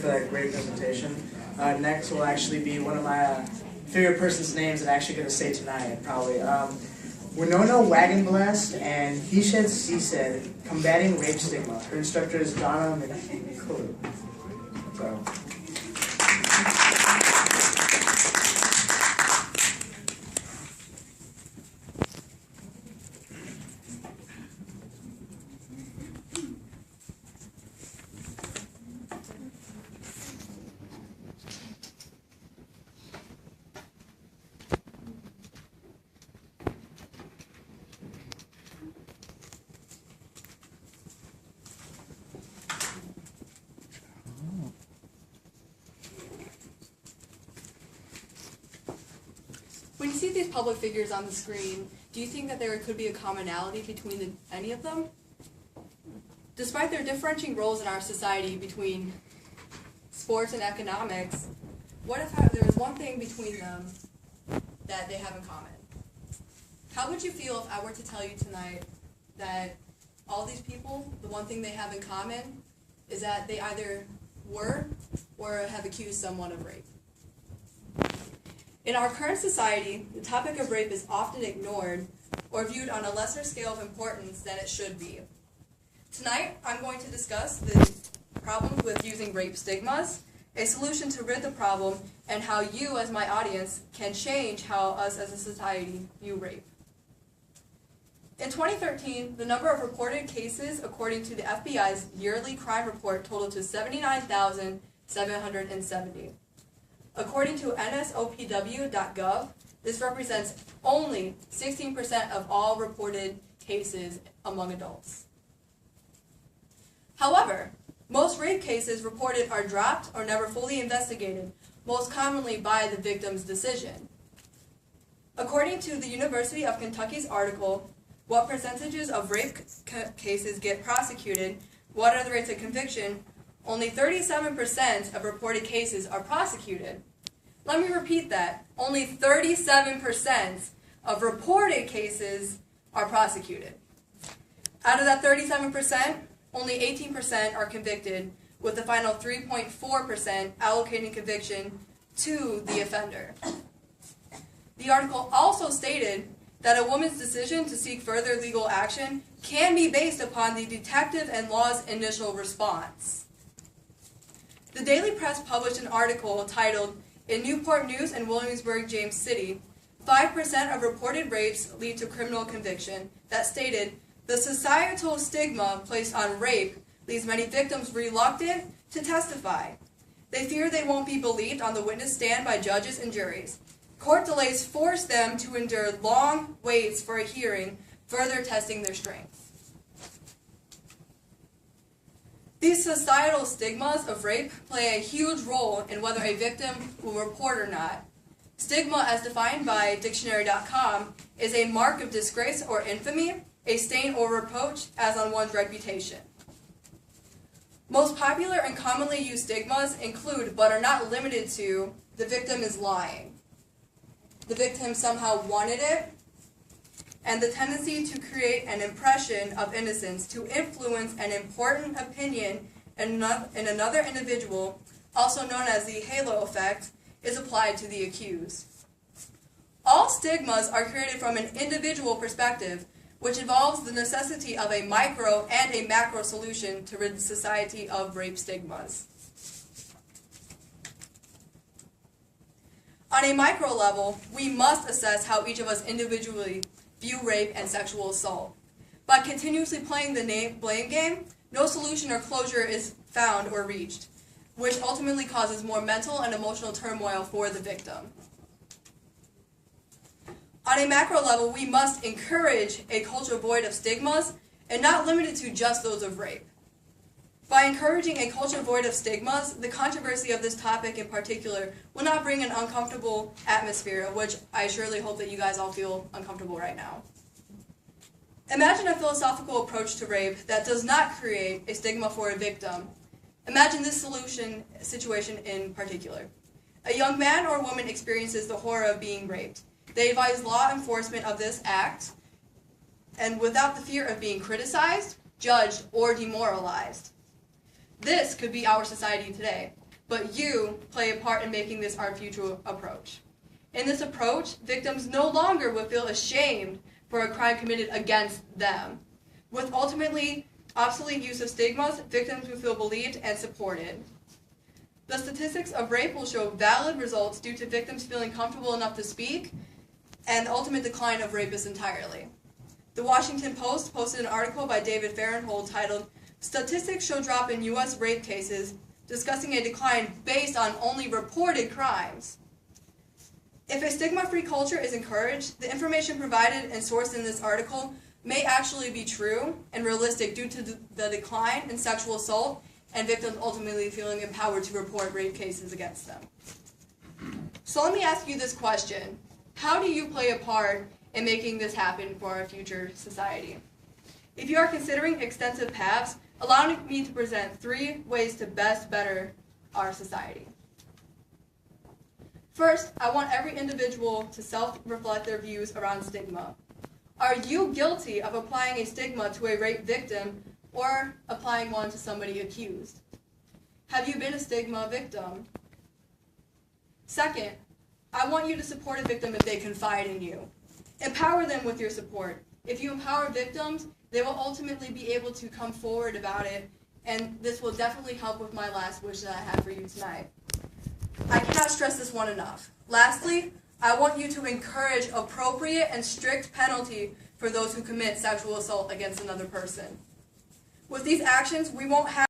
for that great presentation. Next will actually be one of my favorite person's names that I'm actually going to say tonight, probably. Wynonna Wagonblast and He Said, She Said, Combating Rape Stigma. Her instructor is Donna McCullough. So. When you see these public figures on the screen, do you think that there could be a commonality between any of them? Despite their differentiating roles in our society between sports and economics, what if there was one thing between them that they have in common? How would you feel if I were to tell you tonight that all these people, the one thing they have in common is that they either were or have accused someone of rape? In our current society, the topic of rape is often ignored or viewed on a lesser scale of importance than it should be. Tonight, I'm going to discuss the problems with using rape stigmas, a solution to rid the problem, and how you, as my audience, can change how us as a society view rape. In 2013, the number of reported cases according to the FBI's yearly crime report totaled to 79,770. According to nsopw.gov, this represents only 16% of all reported cases among adults. However, most rape cases reported are dropped or never fully investigated, most commonly by the victim's decision. According to the University of Kentucky's article, What Percentages of Rape Cases Get Prosecuted? What are the rates of conviction? Only 37% of reported cases are prosecuted. Let me repeat that. Only 37% of reported cases are prosecuted. Out of that 37%, only 18% are convicted, with the final 3.4% allocating conviction to the offender. The article also stated that a woman's decision to seek further legal action can be based upon the detective and law's initial response. The Daily Press published an article titled, "In Newport News and Williamsburg, James City, 5% of reported rapes lead to criminal conviction," that stated, "The societal stigma placed on rape leaves many victims reluctant to testify. They fear they won't be believed on the witness stand by judges and juries. Court delays force them to endure long waits for a hearing, further testing their strength." These societal stigmas of rape play a huge role in whether a victim will report or not. Stigma, as defined by dictionary.com, is a mark of disgrace or infamy, a stain or reproach as on one's reputation. Most popular and commonly used stigmas include, but are not limited to, the victim is lying, the victim somehow wanted it, and the tendency to create an impression of innocence to influence an important opinion in another individual, also known as the halo effect, is applied to the accused. All stigmas are created from an individual perspective, which involves the necessity of a micro and a macro solution to rid society of rape stigmas. On a micro level, we must assess how each of us individually view rape and sexual assault. By continuously playing the blame game, no solution or closure is found or reached, which ultimately causes more mental and emotional turmoil for the victim. On a macro level, we must encourage a culture void of stigmas and not limited to just those of rape. By encouraging a culture void of stigmas, the controversy of this topic in particular will not bring an uncomfortable atmosphere, of which I surely hope that you guys all feel uncomfortable right now. Imagine a philosophical approach to rape that does not create a stigma for a victim. Imagine this situation in particular. A young man or woman experiences the horror of being raped. They advise law enforcement of this act, and without the fear of being criticized, judged, or demoralized. This could be our society today. but you play a part in making this our future approach. In this approach, victims no longer will feel ashamed for a crime committed against them. With ultimately obsolete use of stigmas, victims will feel believed and supported. The statistics of rape will show valid results due to victims feeling comfortable enough to speak, and the ultimate decline of rapists entirely. The Washington Post posted an article by David Farenhold titled, "Statistics Show Drop in U.S. Rape Cases," discussing a decline based on only reported crimes. If a stigma-free culture is encouraged, the information provided and sourced in this article may actually be true and realistic due to the decline in sexual assault and victims ultimately feeling empowered to report rape cases against them. So let me ask you this question. How do you play a part in making this happen for our future society? If you are considering extensive paths, allow me to present 3 ways to best better our society. First, I want every individual to self-reflect their views around stigma. Are you guilty of applying a stigma to a rape victim or applying one to somebody accused? Have you been a stigma victim? Second, I want you to support a victim if they confide in you. Empower them with your support. If you empower victims, they will ultimately be able to come forward about it, and this will definitely help with my last wish that I have for you tonight. I cannot stress this one enough. Lastly, I want you to encourage appropriate and strict penalty for those who commit sexual assault against another person. With these actions, we won't have